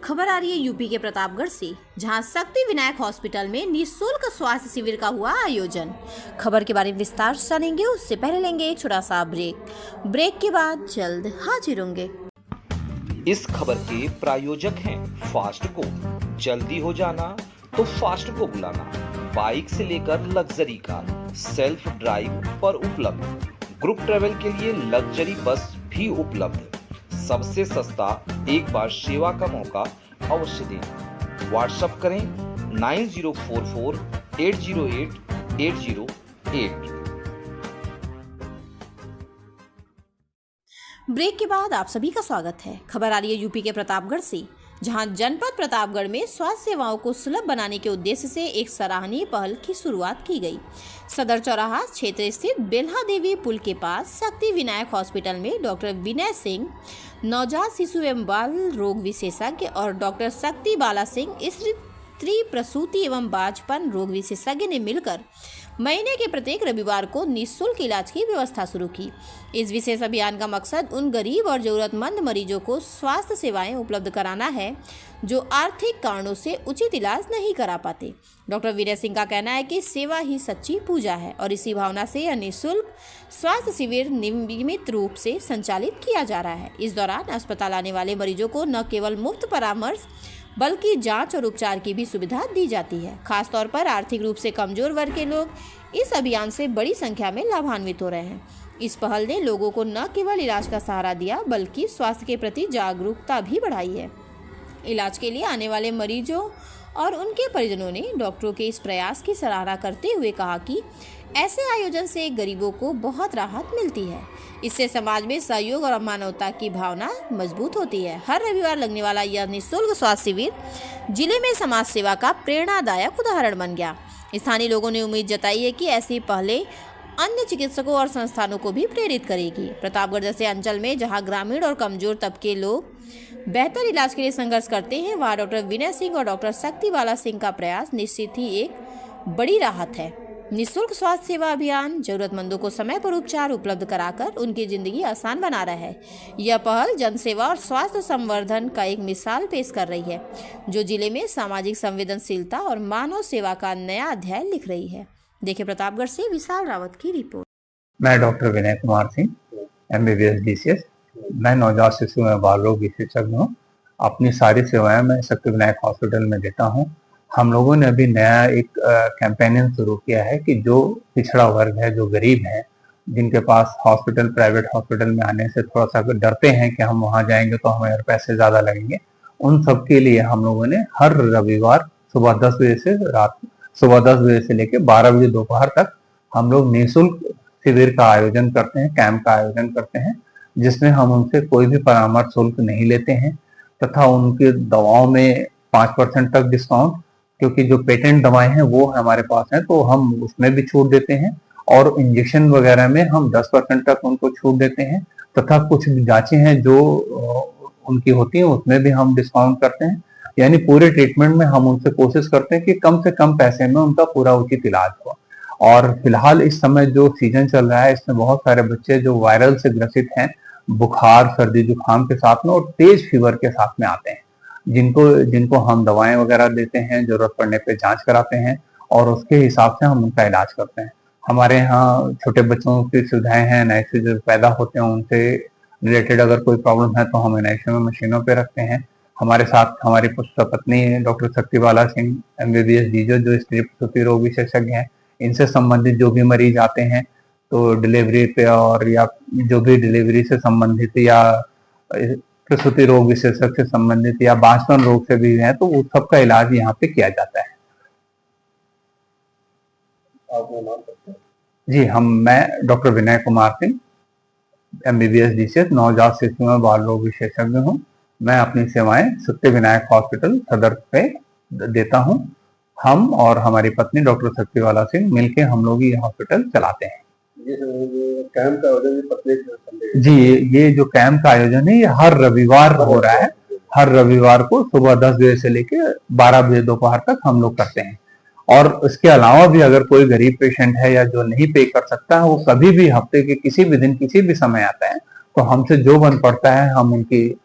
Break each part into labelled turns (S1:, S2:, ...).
S1: खबर आ रही है यूपी के प्रतापगढ़ से, जहां शक्ति विनायक हॉस्पिटल में निःशुल्क स्वास्थ्य शिविर का हुआ आयोजन। खबर के बारे में विस्तार से जानेंगे, उससे पहले लेंगे एक छोटा सा ब्रेक के बाद जल्द हाजिर होंगे।
S2: इस खबर के प्रायोजक हैं फास्ट को। जल्दी हो जाना तो फास्ट को बुलाना। बाइक से लेकर लग्जरी कार सेल्फ ड्राइव पर उपलब्ध। ग्रुप ट्रेवल के लिए लग्जरी बस भी उपलब्ध। सबसे सस्ता एक बार सेवा का मौका अवश्य दें। व्हाट्सएप करें 9044808808।
S1: ब्रेक के बाद आप सभी का स्वागत है। खबर आ रही है यूपी के प्रतापगढ़ से, जहां जनपद प्रतापगढ़ में स्वास्थ्य सेवाओं को सुलभ बनाने के उद्देश्य से एक सराहनीय पहल की शुरुआत की गई। सदर चौराहा क्षेत्र स्थित बेल्हा देवी पुल के पास शक्ति विनायक हॉस्पिटल में डॉक्टर विनय सिंह, नवजात शिशु एवं बाल रोग विशेषज्ञ, और डॉक्टर शक्ति बाला सिंह, स्त्री प्रसूति एवं बाजपन रोग विशेषज्ञ ने मिलकर महीने के प्रत्येक रविवार को निःशुल्क इलाज की व्यवस्था शुरू की। इस विशेष अभियान का मकसद उन गरीब और जरूरतमंद मरीजों को स्वास्थ्य सेवाएं उपलब्ध कराना है जो आर्थिक कारणों से उचित इलाज नहीं करा पाते। डॉक्टर विनय सिंह का कहना है कि सेवा ही सच्ची पूजा है और इसी भावना से यह निःशुल्क स्वास्थ्य शिविर नियमित रूप से संचालित किया जा रहा है। इस दौरान अस्पताल आने वाले मरीजों को न केवल मुफ्त परामर्श बल्कि जांच और उपचार की भी सुविधा दी जाती है। खासतौर पर आर्थिक रूप से कमजोर वर्ग के लोग इस अभियान से बड़ी संख्या में लाभान्वित हो रहे हैं। इस पहल ने लोगों को न केवल इलाज का सहारा दिया बल्कि स्वास्थ्य के प्रति जागरूकता भी बढ़ाई है। इलाज के लिए आने वाले मरीजों और उनके परिजनों ने डॉक्टरों के इस प्रयास की सराहना करते हुए कहा कि ऐसे आयोजन से गरीबों को बहुत राहत मिलती है। इससे समाज में सहयोग और मानवता की भावना मजबूत होती है। हर रविवार लगने वाला यह निःशुल्क स्वास्थ्य शिविर जिले में समाज सेवा का प्रेरणादायक उदाहरण बन गया। स्थानीय लोगों ने उम्मीद जताई है कि ऐसी पहले अन्य चिकित्सकों और संस्थानों को भी प्रेरित करेगी। प्रतापगढ़ जैसे अंचल में जहां ग्रामीण और कमजोर तबके लोग बेहतर इलाज के लिए संघर्ष करते हैं, वहां डॉक्टर विनय सिंह और डॉक्टर शक्ति बाला सिंह का प्रयास निश्चित ही एक बड़ी राहत है। निःशुल्क स्वास्थ्य सेवा अभियान जरूरतमंदों को समय पर उपचार उपलब्ध कराकर उनकी जिंदगी आसान बना रहा है। यह पहल जनसेवा और स्वास्थ्य संवर्धन का एक मिसाल पेश कर रही है, जो जिले में सामाजिक संवेदनशीलता और मानव सेवा का नया अध्याय लिख रही है। देखिए प्रतापगढ़ से विशाल रावत की रिपोर्ट।
S3: मैं doctor Vinay Kumar Singh, MBBS DCS। मैं नवजात शिशु में बाल रोग विशेषज्ञ हूँ। अपनी सारी सेवाएं मैं शक्ति विनायक हॉस्पिटल में देता हूँ। हम लोगों ने अभी नया एक कैंपेन शुरू किया है कि जो पिछड़ा वर्ग है, जो गरीब है, जिनके पास हॉस्पिटल, प्राइवेट हॉस्पिटल में आने से थोड़ा सा डरते हैं कि हम वहाँ जाएंगे तो हमें पैसे ज्यादा लगेंगे, उन सब के लिए हम लोगों ने हर रविवार सुबह 10 बजे से लेकर 12 बजे दोपहर तक हम लोग निःशुल्क शिविर का आयोजन करते हैं, कैंप का आयोजन करते हैं, जिसमें हम उनसे कोई भी परामर्श शुल्क नहीं लेते हैं तथा उनकी दवाओं में 5% तक डिस्काउंट, क्योंकि जो पेटेंट दवाएं हैं वो हमारे पास हैं तो हम उसमें भी छूट देते हैं, और इंजेक्शन वगैरह में हम 10% तक उनको छूट देते हैं, तथा कुछ जांचें हैं जो उनकी होती हैं उसमें भी हम डिस्काउंट करते हैं। यानी पूरे ट्रीटमेंट में हम उनसे कोशिश करते हैं कि कम से कम पैसे में उनका पूरा उचित इलाज हो। और फिलहाल इस समय जो सीजन चल रहा है, इसमें बहुत सारे बच्चे जो वायरल से ग्रसित हैं, बुखार, सर्दी, जुकाम के साथ में और तेज फीवर के साथ में आते हैं, जिनको हम दवाएं वगैरह देते हैं, जरूरत पड़ने पे जांच कराते हैं और उसके हिसाब से हम उनका इलाज करते हैं। हमारे यहाँ छोटे बच्चों की सुविधाएं हैं, NICU जो पैदा होते हैं उनसे रिलेटेड अगर कोई प्रॉब्लम है तो हम NICU में मशीनों पे रखते हैं। हमारे साथ हमारी पत्नी डॉक्टर शक्ति बाला सिंह, MBBS DCS, जो स्त्री प्रसूति रोग विशेषज्ञ हैं, इनसे संबंधित जो भी मरीज आते हैं तो डिलीवरी पे और या जो भी डिलीवरी से संबंधित या प्रसूति रोग विशेषज्ञ से संबंधित या बांझपन रोग से भी है तो उस सबका इलाज यहाँ पे किया जाता है। जी, मैं doctor Vinay Kumar Singh, MBBS DCS, नवजात शिशु में बाल रोग विशेषज्ञ हूँ। मैं अपनी सेवाएं शक्ति विनायक हॉस्पिटल सदर पे देता हूँ। हम और हमारी पत्नी डॉक्टर शक्ति बाला सिंह मिलके हम लोग ये हॉस्पिटल चलाते हैं।
S4: कैंप का आयोजन
S3: जी, ये जो कैंप का आयोजन है ये हर रविवार हो रहा है। हर रविवार को सुबह 10 बजे से लेकर 12 बजे दोपहर तक हम लोग करते हैं। और इसके अलावा भी अगर कोई गरीब पेशेंट है या जो नहीं पे कर सकता है, वो कभी भी हफ्ते के किसी भी दिन किसी भी समय आता है तो हमसे जो बन पड़ता है हम उनकी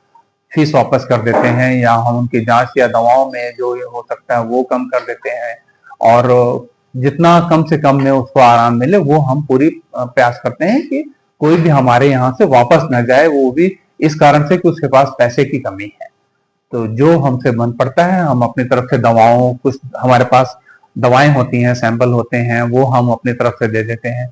S3: फीस वापस कर देते हैं, या हम उनकी जांच या दवाओं में जो ये हो सकता है वो कम कर देते हैं, और जितना कम से कम में उसको आराम मिले वो हम पूरी प्रयास करते हैं कि कोई भी हमारे यहाँ से वापस न जाए, वो भी इस कारण से कि उसके पास पैसे की कमी है। तो जो हमसे बन पड़ता है हम अपनी तरफ से दवाओं, कुछ हमारे पास दवाएं होती हैं, सैंपल होते हैं, वो हम अपनी तरफ से दे देते हैं।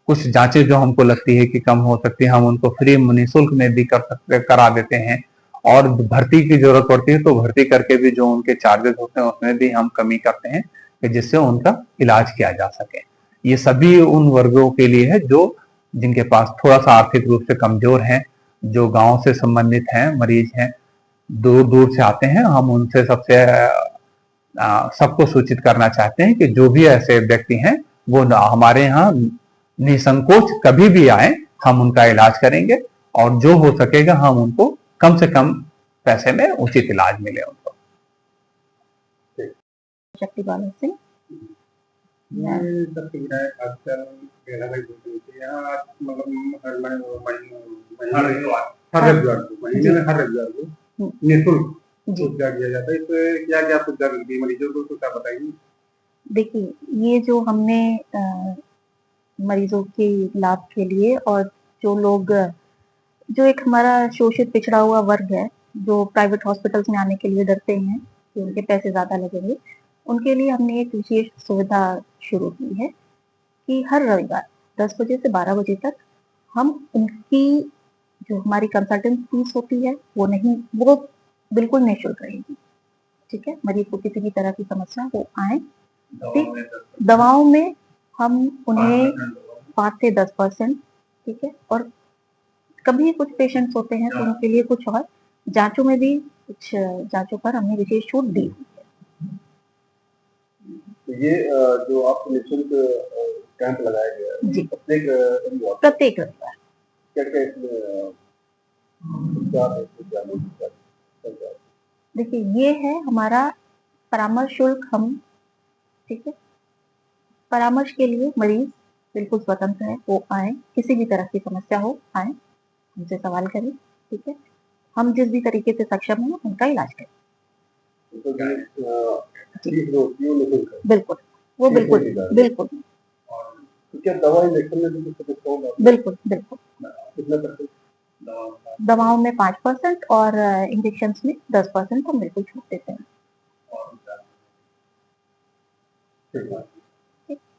S3: कुछ जांचें जो हमको लगती है कि कम हो सकती है, हम उनको फ्री निःशुल्क में भी करा देते हैं। और भर्ती की जरूरत पड़ती है तो भर्ती करके भी जो उनके चार्जेस होते हैं उसमें भी हम कमी करते हैं कि जिससे उनका इलाज किया जा सके। ये सभी उन वर्गों के लिए है जो जिनके पास थोड़ा सा आर्थिक रूप से कमजोर हैं, जो गांव से संबंधित हैं, मरीज हैं, दूर दूर से आते हैं। हम उनसे सबको सूचित करना चाहते हैं कि जो भी ऐसे व्यक्ति हैं वो हमारे यहाँ निसंकोच कभी भी आए, हम उनका इलाज करेंगे, और जो हो सकेगा हम उनको कम से कम पैसे में उचित इलाज मिले उनको।
S5: शक्ति बाला सिंह।
S4: ये शक्ति विनायक हॉस्पिटल बेला भाई बोलते हैं यहाँ आज मतलब हर महीने में हर रविवार को निःशुल्क उपचार किया जाता है। इसमें क्या क्या सुविधा मिलती है मरीजों को, तो क्या बताइए।
S5: देखिए, ये जो हमने मरीजों के लाभ के लिए, और जो लोग, जो एक हमारा शोषित पिछड़ा हुआ वर्ग है जो प्राइवेट हॉस्पिटल्स में आने के लिए डरते हैं कि उनके पैसे ज्यादा लगेंगे, उनके लिए हमने एक विशेष सुविधा शुरू की है कि हर रविवार 10 बजे से 12 बजे तक हम उनकी जो हमारी कंसल्टेंट फीस होती है वो बिल्कुल निःशुल्क रहेगी। ठीक है, मरीज को किसी भी तरह की समस्या वो आए, ठीक, दवाओं में हम उन्हें 5 से 10%, ठीक है, और कभी कुछ पेशेंट्स होते हैं तो उनके लिए कुछ और जांचों में भी कुछ जांचों पर हमने विशेष छूट दी है।
S4: तो ये जो आपको निःशुल्क कैंप लगाया गया है
S5: जी,
S4: प्रत्येक
S5: रविवार
S4: क्या क्या इसमें
S5: देखिए, ये है हमारा परामर्श शुल्क। हम, ठीक है, परामर्श के लिए मरीज बिल्कुल स्वतंत्र है, वो आए, किसी भी तरह की समस्या हो आए, हमसे सवाल करें, ठीक है, हम जिस भी तरीके से सक्षम हैं उनका इलाज करें। बिल्कुल, वो बिल्कुल बिल्कुल
S4: तो क्या दवा इंजेक्शन में भी कुछ डिस्काउंट होगा?
S5: बिल्कुल बिल्कुल।
S4: कितना परसेंट?
S5: दवाओं में 5% और इंजेक्शन में 10% हम बिल्कुल छूट देते हैं।
S4: ठीक है।